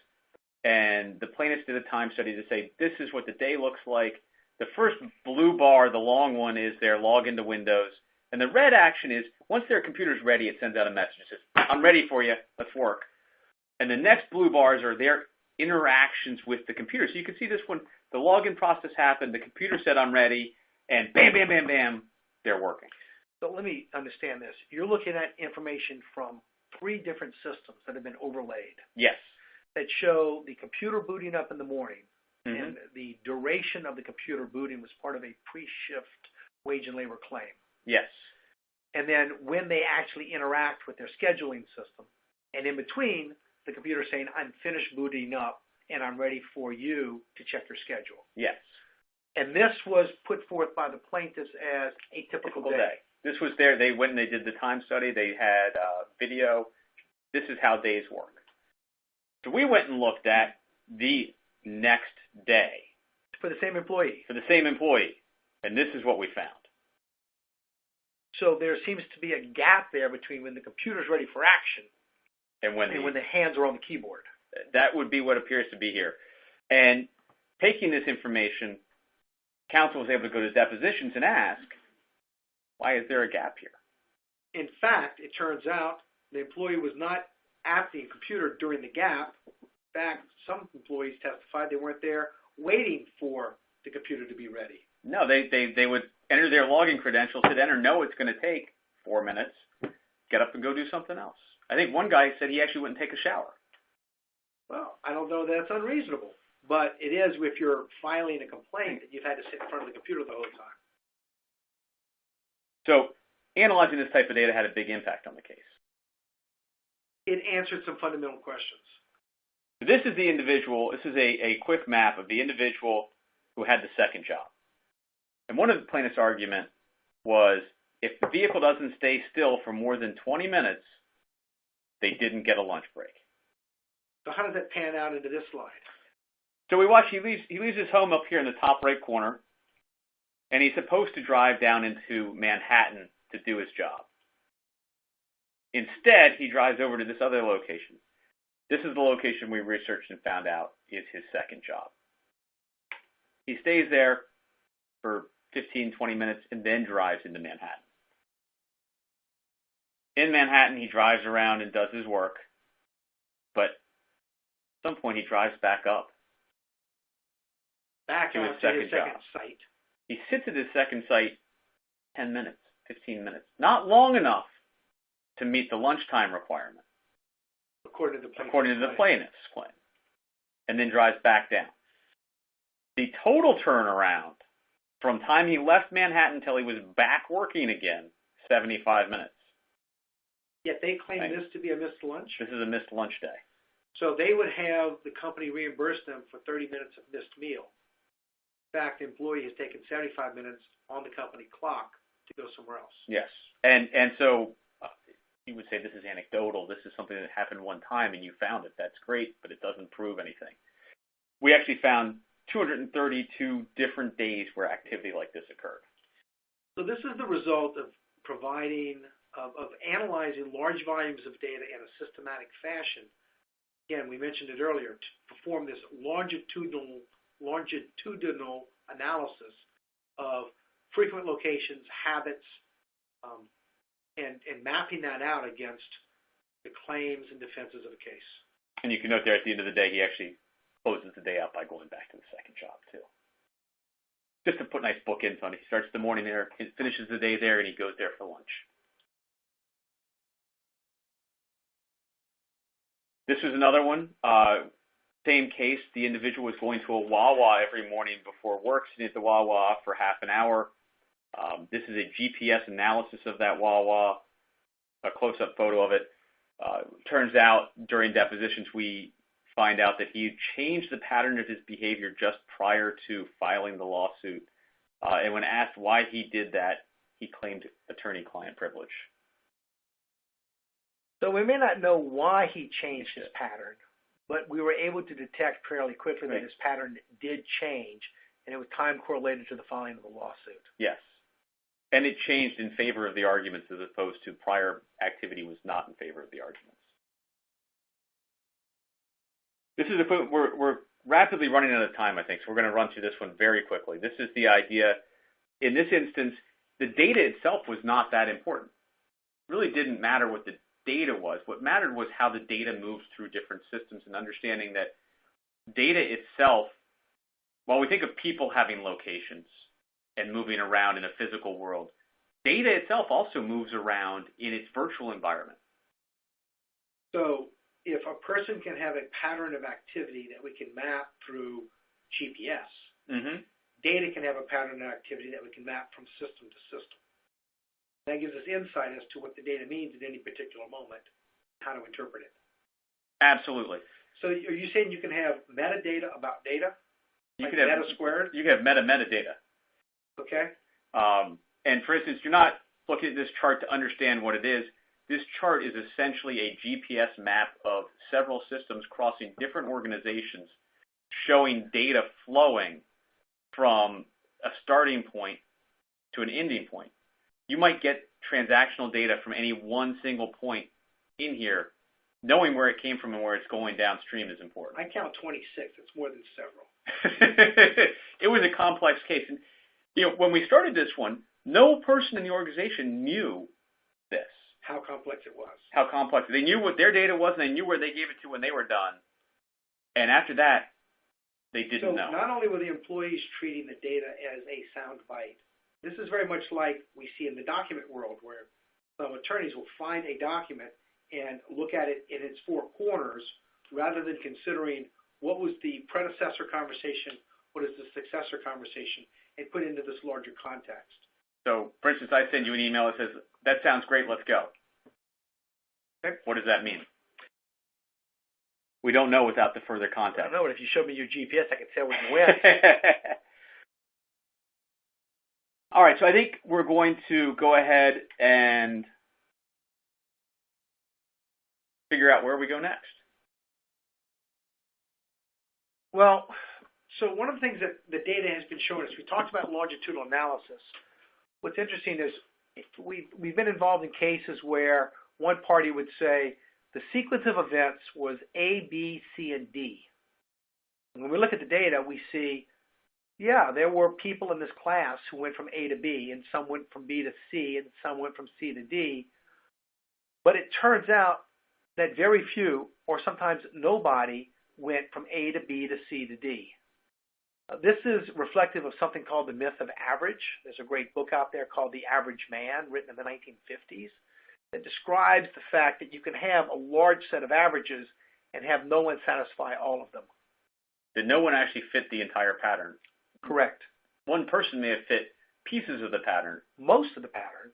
And the plaintiffs did a time study to say, this is what the day looks like. The first blue bar, the long one, is their login to Windows. And the red action is, once their computer's ready, it sends out a message that says, I'm ready for you, let's work. And the next blue bars are their interactions with the computer. So you can see this one, the login process happened, the computer said, I'm ready, and bam, bam, bam, bam, they're working. So let me understand this. You're looking at information from 3 different systems that have been overlaid. Yes. That show the computer booting up in the morning, and the duration of the computer booting was part of a pre-shift wage and labor claim. Yes. And then when they actually interact with their scheduling system, and in between, the computer saying, I'm finished booting up, and I'm ready for you to check your schedule. Yes. And this was put forth by the plaintiffs as a typical day. This was they went and they did the time study. They had video. This is how days work. So we went and looked at the next day. For the same employee. For the same employee. And this is what we found. So there seems to be a gap there between when the computer's ready for action and when the hands are on the keyboard. That would be what appears to be here. And taking this information, counsel was able to go to depositions and ask, why is there a gap here? In fact, it turns out the employee was not at the computer during the gap. In fact, some employees testified they weren't there waiting for the computer to be ready. No, they would enter their login credentials, hit enter, know it's going to take 4 minutes, get up and go do something else. I think one guy said he actually went and take a shower. Well, I don't know that that's unreasonable, but it is if you're filing a complaint that you've had to sit in front of the computer the whole time. So analyzing this type of data had a big impact on the case. It answered some fundamental questions. So this is the individual. This is a quick map of the individual who had the second job. And one of the plaintiff's argument was if the vehicle doesn't stay still for more than 20 minutes, they didn't get a lunch break. So how does that pan out into this slide? So we watch, he leaves his home up here in the top right corner, and he's supposed to drive down into Manhattan to do his job. Instead, he drives over to this other location. This is the location we researched and found out is his second job. He stays there for 15, 20 minutes and then drives into Manhattan. In Manhattan, he drives around and does his work, but at some point he drives back up. Back to his second site. He sits at his second site 10 minutes, 15 minutes. Not long enough to meet the lunchtime requirement. According to the plaintiff's claim. And then drives back down. The total turnaround from time he left Manhattan until he was back working again, 75 minutes. Yet they claim this to be a missed lunch? This is a missed lunch day. So they would have the company reimburse them for 30 minutes of missed meal. In fact, the employee has taken 75 minutes on the company clock to go somewhere else. Yes. And so you would say this is anecdotal. This is something that happened one time and you found it. That's great, but it doesn't prove anything. We actually found 232 different days where activity like this occurred. So this is the result of analyzing large volumes of data in a systematic fashion. Again, we mentioned it earlier, to perform this longitudinal analysis of frequent locations, habits, and mapping that out against the claims and defenses of a case. And you can note there at the end of the day, he actually closes the day out by going back to the second job, too. Just to put nice bookends on it. He starts the morning there, finishes the day there, and he goes there for lunch. This was another one. Same case. The individual was going to a Wawa every morning before work, sitting at the Wawa for half an hour. This is a GPS analysis of that Wawa, a close-up photo of it. Turns out during depositions we find out that he changed the pattern of his behavior just prior to filing the lawsuit. And when asked why he did that, he claimed attorney-client privilege. So we may not know why he changed his pattern, but we were able to detect fairly quickly that his pattern did change, and it was time correlated to the filing of the lawsuit. Yes. And it changed in favor of the arguments as opposed to prior activity was not in favor of the arguments. This is we're rapidly running out of time, I think, so we're going to run through this one very quickly. This is the idea. In this instance, the data itself was not that important. It really didn't matter what the data was. What mattered was how the data moves through different systems and understanding that data itself, while we think of people having locations and moving around in a physical world, data itself also moves around in its virtual environment. So if a person can have a pattern of activity that we can map through GPS, data can have a pattern of activity that we can map from system to system. That gives us insight as to what the data means at any particular moment, how to interpret it. Absolutely. So are you saying you can have metadata about data? You like could have meta squared? You can have metadata. Okay. And for instance, you're not looking at this chart to understand what it is. This chart is essentially a GPS map of several systems crossing different organizations, showing data flowing from a starting point to an ending point. You might get transactional data from any one single point in here. Knowing where it came from and where it's going downstream is important. I count 26. It's more than several. It was a complex case. And, when we started this one, no person in the organization knew this. How complex it was. How complex. They knew what their data was, and they knew where they gave it to when they were done. And after that, they didn't know. So not only were the employees treating the data as a sound bite, this is very much like we see in the document world, where some attorneys will find a document and look at it in its four corners rather than considering what was the predecessor conversation, what is the successor conversation, and put into this larger context. So, for instance, I send you an email that says, that sounds great, let's go. Okay. What does that mean? We don't know without the further I context. don't know, but if you showed me your GPS, I could tell where you went. All right, so I think we're going to go ahead and figure out where we go next. Well, so one of the things that the data has been showing us, we talked about longitudinal analysis. What's interesting is we've been involved in cases where one party would say the sequence of events was A, B, C, and D. And when we look at the data, we see, yeah, there were people in this class who went from A to B, and some went from B to C, and some went from C to D. But it turns out that very few, or sometimes nobody, went from A to B to C to D. This is reflective of something called the myth of average. There's a great book out there called The Average Man, written in the 1950s, that describes the fact that you can have a large set of averages and have no one satisfy all of them. Did no one actually fit the entire pattern? Correct. One person may have fit pieces of the pattern. Most of the pattern,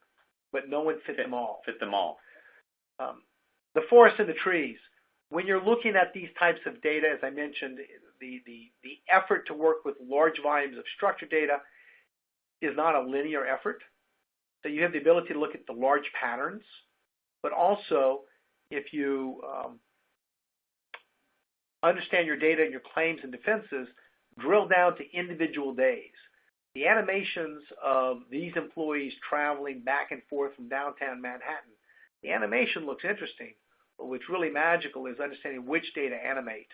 but no one fit them all. Fit them all. The forest and the trees. When you're looking at these types of data, as I mentioned, the effort to work with large volumes of structured data is not a linear effort. So you have the ability to look at the large patterns, but also if you understand your data and your claims and defenses, drill down to individual days. The animations of these employees traveling back and forth from downtown Manhattan, the animation looks interesting, but what's really magical is understanding which data animate.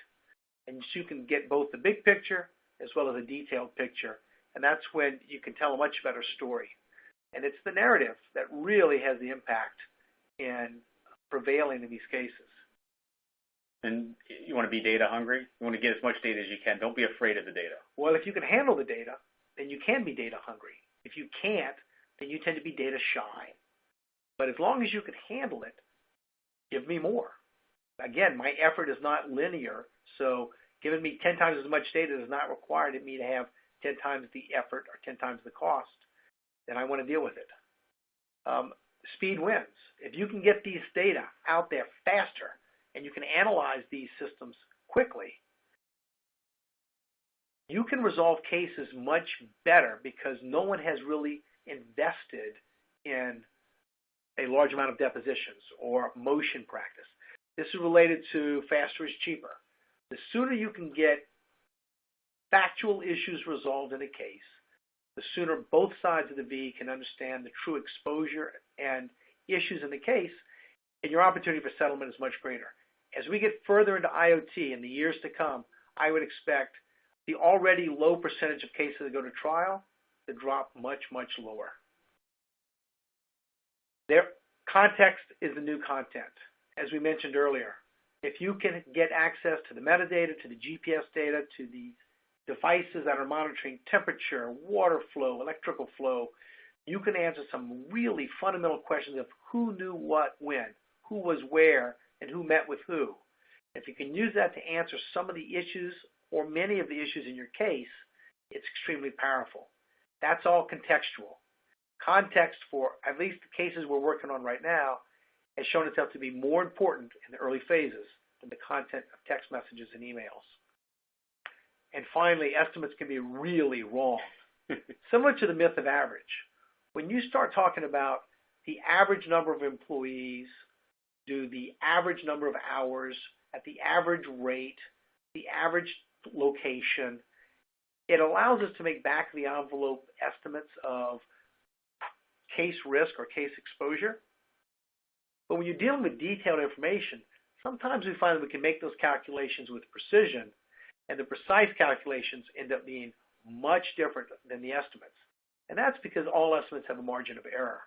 And so you can get both the big picture as well as a detailed picture, and that's when you can tell a much better story. And it's the narrative that really has the impact in prevailing in these cases. And you want to be data hungry? You want to get as much data as you can. Don't be afraid of the data. Well, if you can handle the data, then you can be data hungry. If you can't, then you tend to be data shy. But as long as you can handle it, give me more. Again, my effort is not linear, so giving me 10 times as much data does not require me to have 10 times the effort or 10 times the cost. Then I want to deal with it. Speed wins. If you can get these data out there faster and you can analyze these systems quickly, you can resolve cases much better because no one has really invested in a large amount of depositions or motion practice. This is related to faster is cheaper. The sooner you can get factual issues resolved in a case, the sooner both sides of the V can understand the true exposure and issues in the case, and your opportunity for settlement is much greater. As we get further into IoT in the years to come, I would expect the already low percentage of cases that go to trial to drop much, much lower. Their context is the new content. As we mentioned earlier, if you can get access to the metadata, to the GPS data, to the devices that are monitoring temperature, water flow, electrical flow, you can answer some really fundamental questions of who knew what when, who was where, and who met with who. If you can use that to answer some of the issues or many of the issues in your case, it's extremely powerful. That's all contextual. Context for at least the cases we're working on right now has shown itself to be more important in the early phases than the content of text messages and emails. And finally, estimates can be really wrong. Similar to the myth of average. When you start talking about the average number of employees, do the average number of hours at the average rate, the average location, it allows us to make back of the envelope estimates of case risk or case exposure. But when you're dealing with detailed information, sometimes we find that we can make those calculations with precision, and the precise calculations end up being much different than the estimates. And that's because all estimates have a margin of error.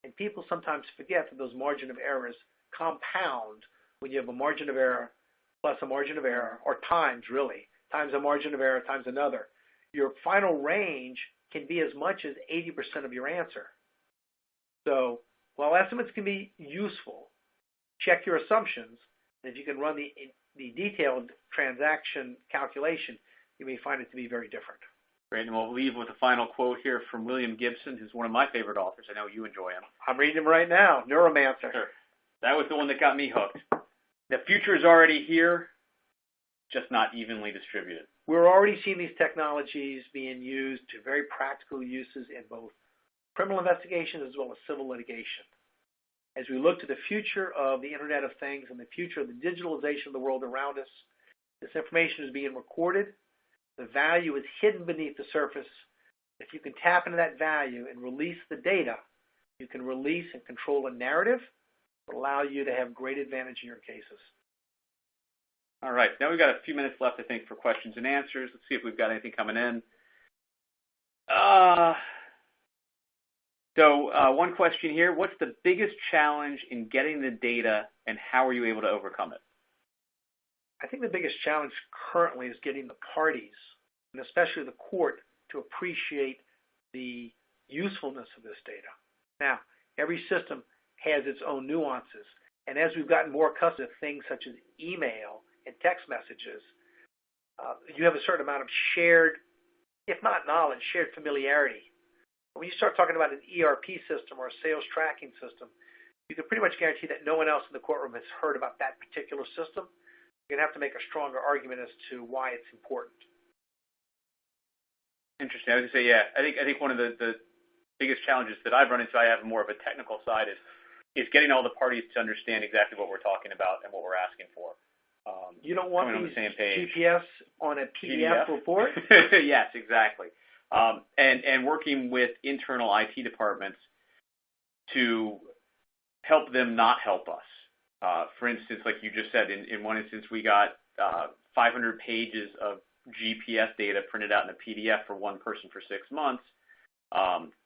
And people sometimes forget that those margin of errors compound when you have a margin of error plus a margin of error, or times really, times a margin of error times another. Your final range can be as much as 80% of your answer. So while estimates can be useful, check your assumptions. And if you can run the detailed transaction calculation, you may find it to be very different. Great, and we'll leave with a final quote here from William Gibson, who's one of my favorite authors. I know you enjoy him. I'm reading him right now, Neuromancer. Sure. That was the one that got me hooked. The future is already here. just not evenly distributed. We're already seeing these technologies being used to very practical uses in both criminal investigations as well as civil litigation. As we look to the future of the Internet of Things and the future of the digitalization of the world around us, this information is being recorded. The value is hidden beneath the surface. If you can tap into that value and release the data, you can release and control a narrative that will allow you to have great advantage in your cases. All right. Now we've got a few minutes left, I think, for questions and answers. Let's see if we've got anything coming in. One question here. What's the biggest challenge in getting the data, and how are you able to overcome it? I think the biggest challenge currently is getting the parties, and especially the court, to appreciate the usefulness of this data. Now, every system has its own nuances, and as we've gotten more accustomed to things such as email and text messages, you have a certain amount of shared, if not knowledge, shared familiarity. When you start talking about an ERP system or a sales tracking system, you can pretty much guarantee that no one else in the courtroom has heard about that particular system. You're going to have to make a stronger argument as to why it's important. Interesting. I was going to say, yeah, I think one of the biggest challenges that I've run into, I have more of a technical side, is getting all the parties to understand exactly what we're talking about and what we're asking for. You don't want these GPS on a PDF report? Yes, exactly. And working with internal IT departments to help them not help us. For instance, like you just said, in one instance, we got 500 pages of GPS data printed out in a PDF for one person for 6 months.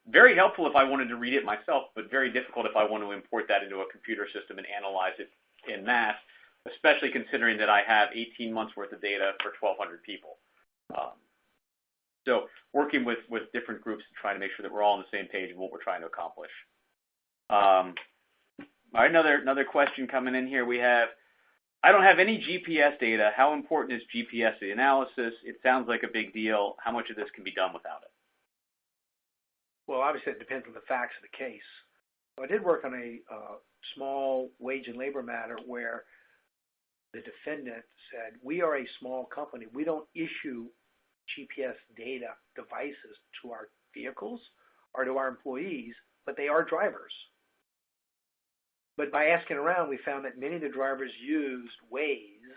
Very helpful if I wanted to read it myself, but very difficult if I want to import that into a computer system and analyze it en masse, especially considering that I have 18 months worth of data for 1,200 people. So working with different groups to try to make sure that we're all on the same page of what we're trying to accomplish. All right, another question coming in here. We have, I don't have any GPS data. How important is GPS analysis? It sounds like a big deal. How much of this can be done without it? Well, obviously it depends on the facts of the case. So I did work on a small wage and labor matter where the defendant said, we are a small company. We don't issue GPS data devices to our vehicles or to our employees, but they are drivers. But by asking around, we found that many of the drivers used Waze,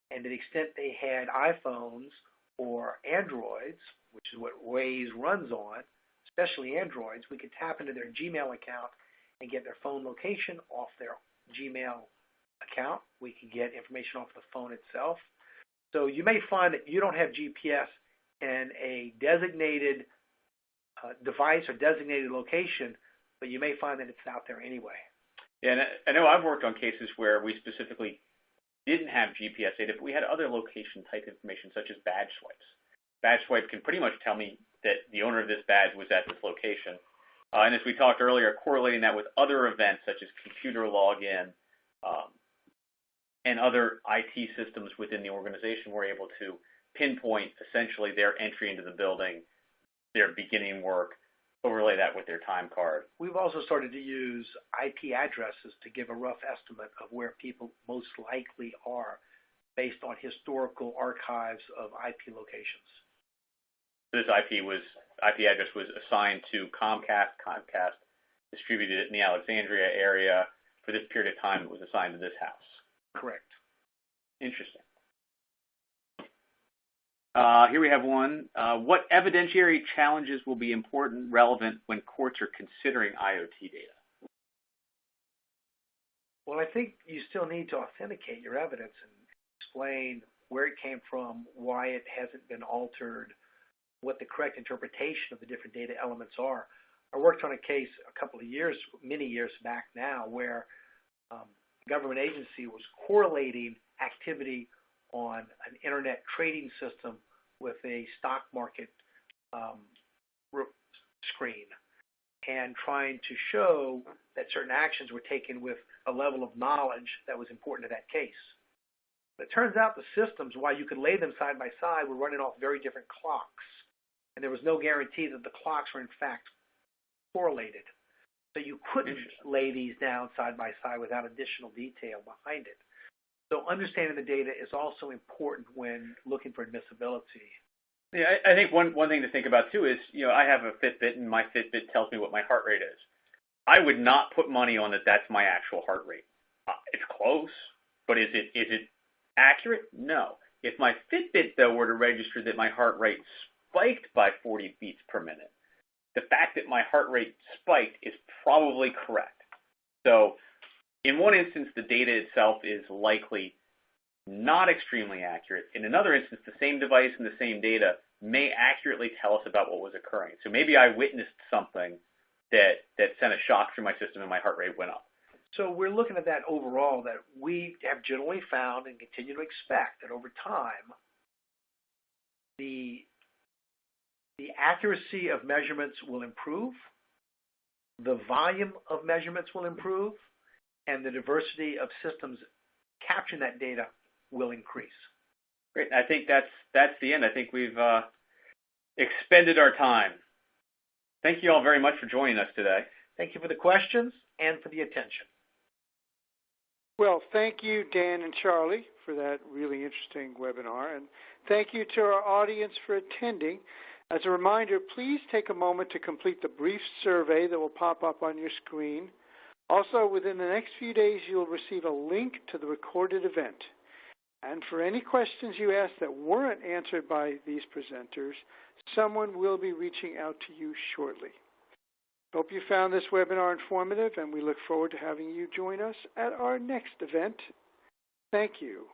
and to the extent they had iPhones or Androids, which is what Waze runs on, especially Androids, we could tap into their Gmail account and get their phone location off their Gmail account. We could get information off the phone itself. So you may find that you don't have GPS in a designated device or designated location, but you may find that it's out there anyway. Yeah, and I know I've worked on cases where we specifically didn't have GPS data, but we had other location type information such as badge swipes. Badge swipe can pretty much tell me that the owner of this badge was at this location. And as we talked earlier, correlating that with other events such as computer login and other IT systems within the organization, we're able to pinpoint essentially their entry into the building, their beginning work, overlay that with their time card. We've also started to use IP addresses to give a rough estimate of where people most likely are based on historical archives of IP locations. This IP address was assigned to Comcast. Comcast distributed it in the Alexandria area. For this period of time, it was assigned to this house. Correct. Interesting. Here we have one. What evidentiary challenges will be relevant when courts are considering IoT data? Well, I think you still need to authenticate your evidence and explain where it came from, why it hasn't been altered, what the correct interpretation of the different data elements are. I worked on a case many years back now, where a government agency was correlating activity on an internet trading system with a stock market screen, and trying to show that certain actions were taken with a level of knowledge that was important to that case. But it turns out the systems, while you could lay them side by side, were running off very different clocks, and there was no guarantee that the clocks were in fact correlated. So you couldn't lay these down side by side without additional detail behind it. So understanding the data is also important when looking for admissibility. Yeah, I think one thing to think about too is, I have a Fitbit and my Fitbit tells me what my heart rate is. I would not put money on that that's my actual heart rate. It's close, but is it accurate? No. If my Fitbit, though, were to register that my heart rate spiked by 40 beats per minute, the fact that my heart rate spiked is probably correct. So in one instance, the data itself is likely not extremely accurate. In another instance, the same device and the same data may accurately tell us about what was occurring. So maybe I witnessed something that sent a shock through my system and my heart rate went up. So we're looking at that overall, that we have generally found and continue to expect that over time, the accuracy of measurements will improve, the volume of measurements will improve, and the diversity of systems capturing that data will increase. Great. I think that's the end. I think we've expended our time. Thank you all very much for joining us today. Thank you for the questions and for the attention. Well, thank you, Dan and Charlie, for that really interesting webinar. And thank you to our audience for attending. As a reminder, please take a moment to complete the brief survey that will pop up on your screen. Also, within the next few days, you'll receive a link to the recorded event. And for any questions you asked that weren't answered by these presenters, someone will be reaching out to you shortly. Hope you found this webinar informative, and we look forward to having you join us at our next event. Thank you.